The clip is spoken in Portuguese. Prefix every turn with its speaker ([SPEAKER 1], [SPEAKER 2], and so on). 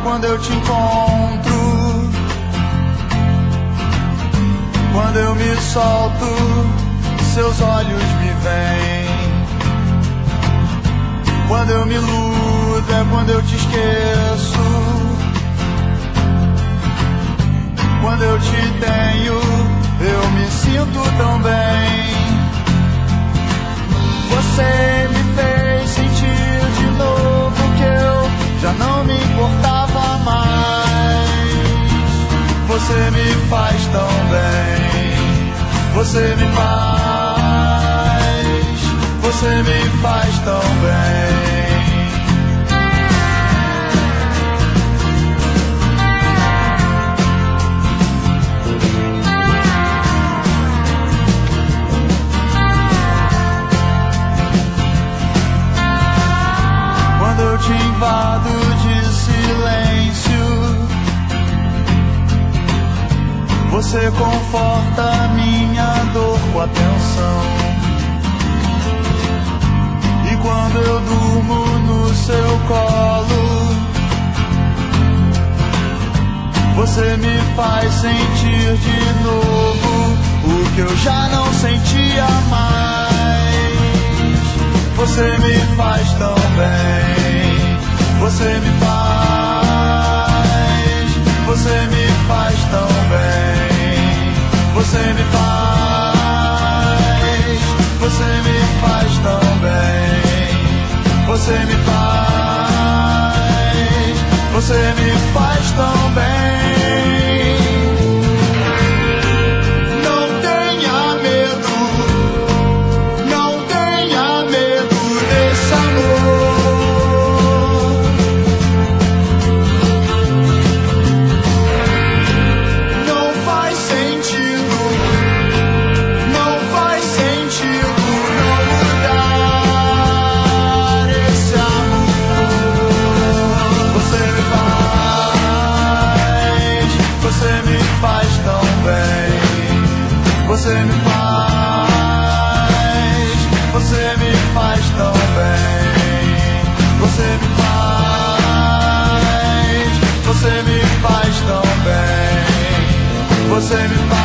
[SPEAKER 1] quando eu te encontro. Quando eu me solto, seus olhos me veem. Quando eu me iludo é quando eu te esqueço. Quando eu te tenho, eu me sinto tão bem. Você me fez sentir de novo que eu já não me importava mais. Você me faz tão bem. Você me faz tão bem. Quando eu te invado de silêncio, você conforta minha dor com atenção. E quando eu durmo no seu colo, você me faz sentir de novo o que eu já não sentia mais. Você me faz tão bem. Você me faz tão bem. Você me faz tão bem. Você me faz tão bem. Não tenha medo, não tenha medo desse amor. Não faz sentido não mudar esse amor. Você me faz tão bem. Você me faz tão bem. Você me faz tão bem. Você me faz